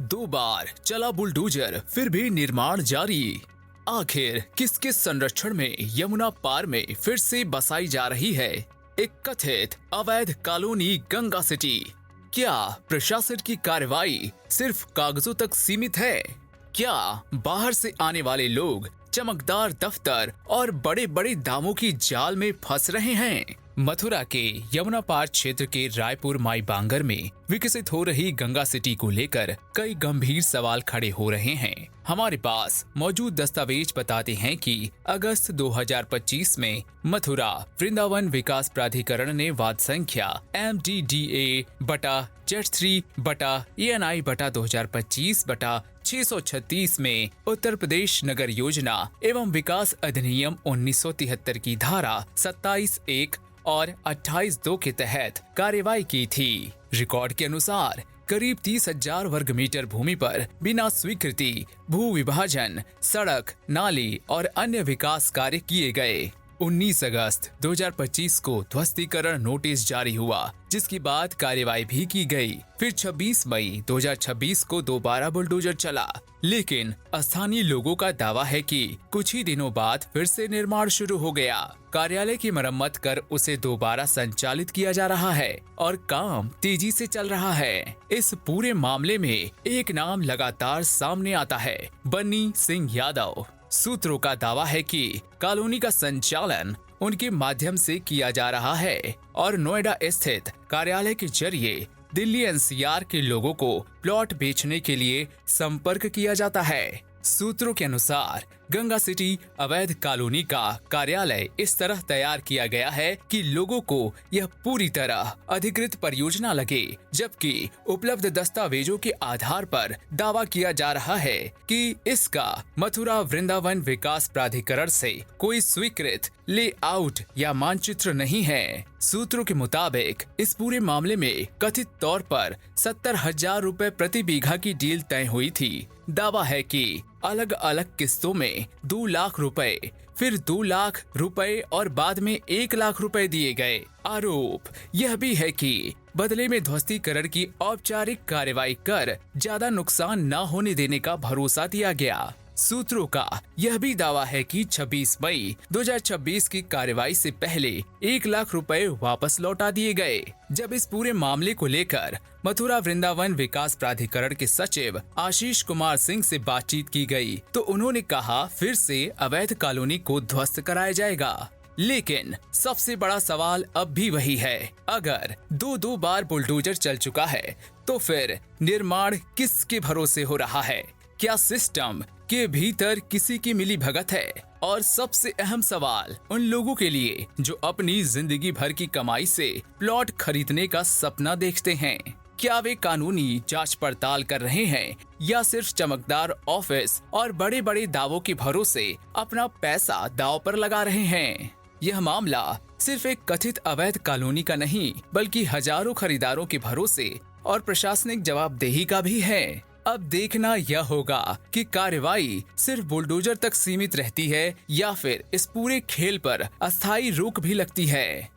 2 बार चला बुलडोजर फिर भी निर्माण जारी। आखिर किसके संरक्षण में यमुना पार में फिर से बसाई जा रही है एक कथित अवैध कॉलोनी गंगा सिटी? क्या प्रशासन की कार्रवाई सिर्फ कागजों तक सीमित है? क्या बाहर से आने वाले लोग चमकदार दफ्तर और बड़े बड़े दामों की जाल में फंस रहे हैं? मथुरा के यमुना पार क्षेत्र के रायपुर माई बांगर में विकसित हो रही गंगा सिटी को लेकर कई गंभीर सवाल खड़े हो रहे हैं। हमारे पास मौजूद दस्तावेज बताते हैं कि अगस्त 2025 में मथुरा वृंदावन विकास प्राधिकरण ने वाद संख्या MDDA/Z3/ENI/2025/636 में उत्तर प्रदेश नगर योजना एवं विकास अधिनियम 1973 की धारा 27(1) और 28(2) के तहत कार्रवाई की थी। रिकॉर्ड के अनुसार करीब 30,000 वर्ग मीटर भूमि पर बिना स्वीकृति भू विभाजन, सड़क, नाली और अन्य विकास कार्य किए गए। 19 अगस्त 2025 को ध्वस्तीकरण नोटिस जारी हुआ, जिसके बाद कार्रवाई भी की गई। फिर 26 मई 2026 को दोबारा बुलडोजर चला, लेकिन स्थानीय लोगों का दावा है कि कुछ ही दिनों बाद फिर से निर्माण शुरू हो गया। कार्यालय की मरम्मत कर उसे दोबारा संचालित किया जा रहा है और काम तेजी से चल रहा है। इस पूरे मामले में एक नाम लगातार सामने आता है, बन्नी सिंह यादव। सूत्रों का दावा है कि कॉलोनी का संचालन उनके माध्यम से किया जा रहा है और नोएडा स्थित कार्यालय के जरिए दिल्ली एनसीआर के लोगों को प्लॉट बेचने के लिए संपर्क किया जाता है। सूत्रों के अनुसार गंगा सिटी अवैध कॉलोनी का कार्यालय इस तरह तैयार किया गया है कि लोगों को यह पूरी तरह अधिकृत परियोजना लगे, जबकि उपलब्ध दस्तावेजों के आधार पर दावा किया जा रहा है कि इसका मथुरा वृंदावन विकास प्राधिकरण से कोई स्वीकृत लेआउट या मानचित्र नहीं है। सूत्रों के मुताबिक इस पूरे मामले में कथित तौर पर 70,000 रुपए प्रति बीघा की डील तय हुई थी। दावा है कि अलग अलग किस्तों में 2 लाख रुपए, फिर 2 लाख रुपए और बाद में 1 लाख रुपए दिए गए। आरोप यह भी है कि बदले में ध्वस्तीकरण की औपचारिक कार्रवाई कर ज्यादा नुकसान न होने देने का भरोसा दिया गया। सूत्रों का यह भी दावा है कि 26 मई 2026 की कार्रवाई से पहले 1 लाख रुपए वापस लौटा दिए गए। जब इस पूरे मामले को लेकर मथुरा वृंदावन विकास प्राधिकरण के सचिव आशीष कुमार सिंह से बातचीत की गई, तो उन्होंने कहा फिर से अवैध कॉलोनी को ध्वस्त कराया जाएगा। लेकिन सबसे बड़ा सवाल अब भी वही है, अगर 2 बार बुलडोजर चल चुका है तो फिर निर्माण किसके भरोसे हो रहा है? क्या सिस्टम के भीतर किसी की मिली भगत है? और सबसे अहम सवाल उन लोगों के लिए जो अपनी जिंदगी भर की कमाई से प्लॉट खरीदने का सपना देखते हैं, क्या वे कानूनी जांच पड़ताल कर रहे हैं या सिर्फ चमकदार ऑफिस और बड़े बड़े दावों के भरोसे अपना पैसा दांव पर लगा रहे हैं? यह मामला सिर्फ एक कथित अवैध कॉलोनी का नहीं, बल्कि हजारों खरीदारों के भरोसे और प्रशासनिक जवाबदेही का भी है। अब देखना यह होगा कि कार्रवाई सिर्फ बुलडोजर तक सीमित रहती है या फिर इस पूरे खेल पर अस्थायी रोक भी लगती है।